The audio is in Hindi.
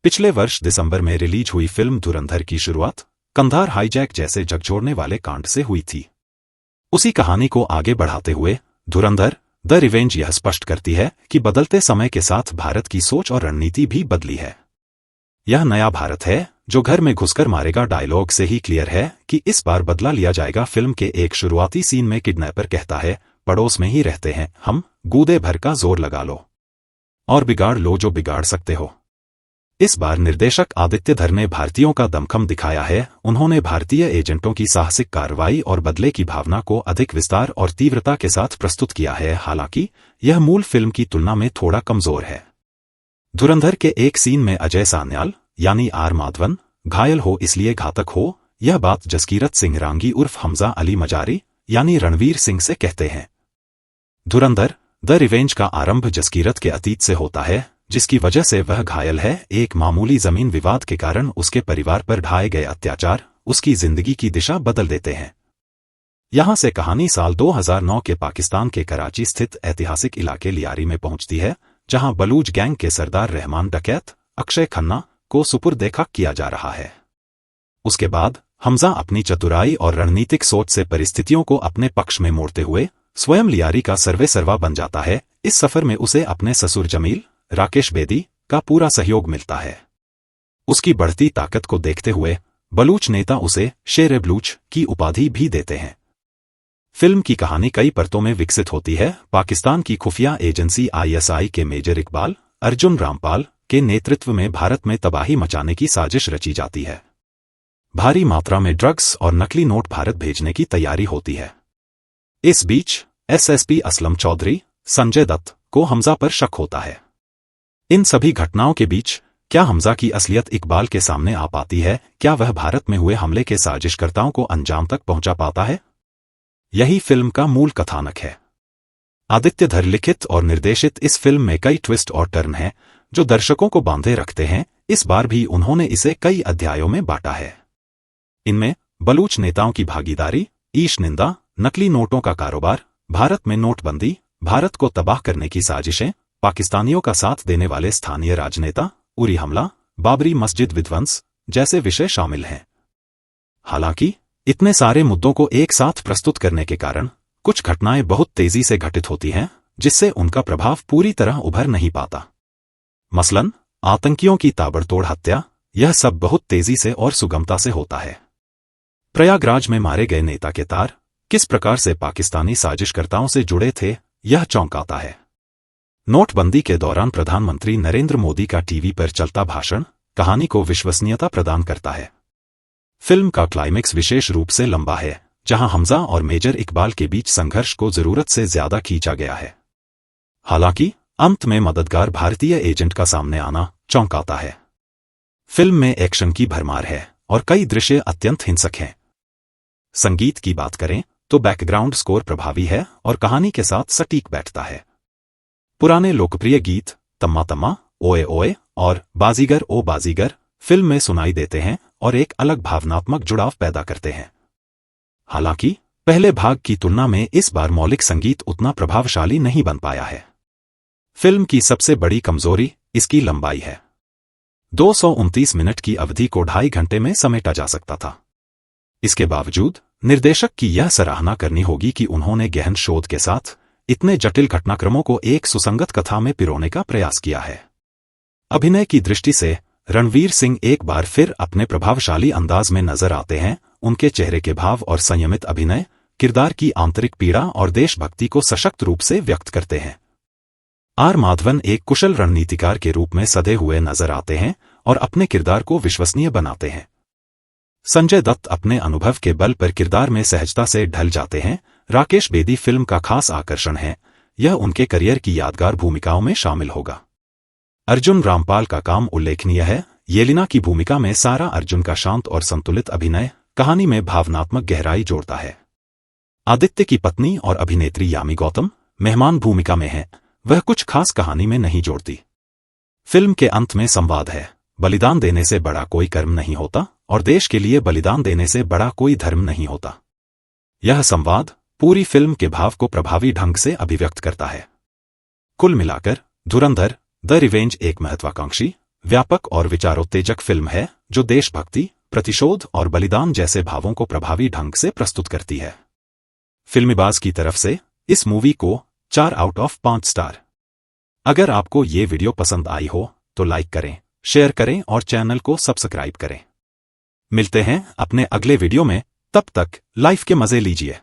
पिछले वर्ष दिसंबर में रिलीज हुई फिल्म धुरंधर की शुरुआत कंधार हाईजैक जैसे झकझोरने वाले कांड से हुई थी। उसी कहानी को आगे बढ़ाते हुए धुरंधर द रिवेंज यह स्पष्ट करती है कि बदलते समय के साथ भारत की सोच और रणनीति भी बदली है। यह नया भारत है जो घर में घुसकर मारेगा डायलॉग से ही क्लियर है कि इस बार बदला लिया जाएगा। फिल्म के एक शुरुआती सीन में किडनैपर कहता है, पड़ोस में ही रहते हैं हम, गूदे भर का जोर लगा लो और बिगाड़ लो जो बिगाड़ सकते हो। इस बार निर्देशक आदित्य धर ने भारतीयों का दमखम दिखाया है। उन्होंने भारतीय एजेंटों की साहसिक कार्रवाई और बदले की भावना को अधिक विस्तार और तीव्रता के साथ प्रस्तुत किया है। हालांकि यह मूल फिल्म की तुलना में थोड़ा कमजोर है। धुरंधर के एक सीन में अजय सान्याल यानी आर माधवन घायल हो इसलिए घातक हो, यह बात जसकीरत सिंह रांगी उर्फ हमजा अली मजारी यानी रणवीर सिंह से कहते हैं। धुरंधर द रिवेंज का आरंभ जसकीरत के अतीत से होता है, जिसकी वजह से वह घायल है। एक मामूली जमीन विवाद के कारण उसके परिवार पर ढाए गए अत्याचार उसकी जिंदगी की दिशा बदल देते हैं। यहां से कहानी साल 2009 के पाकिस्तान के कराची स्थित ऐतिहासिक इलाके लियारी में पहुंचती है, जहां बलूच गैंग के सरदार रहमान डकैत अक्षय खन्ना को सुपुर्द खाक किया जा रहा है। उसके बाद हमजा अपनी चतुराई और रणनीतिक सोच से परिस्थितियों को अपने पक्ष में मोड़ते हुए स्वयं लियारी का सर्वेसर्वा बन जाता है। इस सफर में उसे अपने ससुर जमील राकेश बेदी का पूरा सहयोग मिलता है। उसकी बढ़ती ताकत को देखते हुए बलूच नेता उसे शेर बलूच की उपाधि भी देते हैं। फिल्म की कहानी कई परतों में विकसित होती है। पाकिस्तान की खुफिया एजेंसी ISI के मेजर इकबाल अर्जुन रामपाल के नेतृत्व में भारत में तबाही मचाने की साजिश रची जाती है। भारी मात्रा में ड्रग्स और नकली नोट भारत भेजने की तैयारी होती है। इस बीच SSP असलम चौधरी संजय दत्त को हमजा पर शक होता है। इन सभी घटनाओं के बीच क्या हमजा की असलियत इकबाल के सामने आ पाती है? क्या वह भारत में हुए हमले के साजिशकर्ताओं को अंजाम तक पहुंचा पाता है? यही फिल्म का मूल कथानक है। आदित्य धर लिखित और निर्देशित इस फिल्म में कई ट्विस्ट और टर्न हैं जो दर्शकों को बांधे रखते हैं। इस बार भी उन्होंने इसे कई अध्यायों में बांटा है। इनमें बलूच नेताओं की भागीदारी, ईश निंदा, नकली नोटों का कारोबार, भारत में नोटबंदी, भारत को तबाह करने की साजिशें, पाकिस्तानियों का साथ देने वाले स्थानीय राजनेता, उरी हमला, बाबरी मस्जिद विध्वंस जैसे विषय शामिल हैं। हालांकि इतने सारे मुद्दों को एक साथ प्रस्तुत करने के कारण कुछ घटनाएं बहुत तेजी से घटित होती हैं, जिससे उनका प्रभाव पूरी तरह उभर नहीं पाता। मसलन आतंकियों की ताबड़तोड़ हत्या, यह सब बहुत तेजी से और सुगमता से होता है। प्रयागराज में मारे गए नेता के तार किस प्रकार से पाकिस्तानी साजिशकर्ताओं से जुड़े थे, यह चौंकाता है। नोटबंदी के दौरान प्रधानमंत्री नरेंद्र मोदी का टीवी पर चलता भाषण कहानी को विश्वसनीयता प्रदान करता है। फिल्म का क्लाइमेक्स विशेष रूप से लंबा है, जहां हमजा और मेजर इकबाल के बीच संघर्ष को जरूरत से ज्यादा खींचा गया है। हालांकि अंत में मददगार भारतीय एजेंट का सामने आना चौंकाता है। फिल्म में एक्शन की भरमार है और कई दृश्य अत्यंत हिंसक हैं। संगीत की बात करें तो बैकग्राउंड स्कोर प्रभावी है और कहानी के साथ सटीक बैठता है। पुराने लोकप्रिय गीत तम्मा तम्मा, ओए ओए और बाजीगर ओ बाजीगर फिल्म में सुनाई देते हैं और एक अलग भावनात्मक जुड़ाव पैदा करते हैं। हालांकि पहले भाग की तुलना में इस बार मौलिक संगीत उतना प्रभावशाली नहीं बन पाया है। फिल्म की सबसे बड़ी कमजोरी इसकी लंबाई है। 229 मिनट की अवधि को 2.5 घंटे में समेटा जा सकता था। इसके बावजूद निर्देशक की यह सराहना करनी होगी कि उन्होंने गहन शोध के साथ इतने जटिल घटनाक्रमों को एक सुसंगत कथा में पिरोने का प्रयास किया है। अभिनय की दृष्टि से रणवीर सिंह एक बार फिर अपने प्रभावशाली अंदाज में नजर आते हैं। उनके चेहरे के भाव और संयमित अभिनय किरदार की आंतरिक पीड़ा और देशभक्ति को सशक्त रूप से व्यक्त करते हैं। आर माधवन एक कुशल रणनीतिकार के रूप में सधे हुए नजर आते हैं और अपने किरदार को विश्वसनीय बनाते हैं। संजय दत्त अपने अनुभव के बल पर किरदार में सहजता से ढल जाते हैं। राकेश बेदी फिल्म का खास आकर्षण है, यह उनके करियर की यादगार भूमिकाओं में शामिल होगा। अर्जुन रामपाल का काम उल्लेखनीय है। येलिना की भूमिका में सारा अर्जुन का शांत और संतुलित अभिनय कहानी में भावनात्मक गहराई जोड़ता है। आदित्य की पत्नी और अभिनेत्री यामी गौतम मेहमान भूमिका में है, वह कुछ खास कहानी में नहीं जोड़ती। फिल्म के अंत में संवाद है, बलिदान देने से बड़ा कोई कर्म नहीं होता और देश के लिए बलिदान देने से बड़ा कोई धर्म नहीं होता। यह संवाद पूरी फिल्म के भाव को प्रभावी ढंग से अभिव्यक्त करता है। कुल मिलाकर धुरंधर द रिवेंज एक महत्वाकांक्षी, व्यापक और विचारोत्तेजक फिल्म है जो देशभक्ति, प्रतिशोध और बलिदान जैसे भावों को प्रभावी ढंग से प्रस्तुत करती है। फिल्मीबाज की तरफ से इस मूवी को 4 आउट ऑफ 5 स्टार। अगर आपको ये वीडियो पसंद आई हो तो लाइक करें, शेयर करें और चैनल को सब्सक्राइब करें। मिलते हैं अपने अगले वीडियो में, तब तक लाइफ के मजे लीजिए।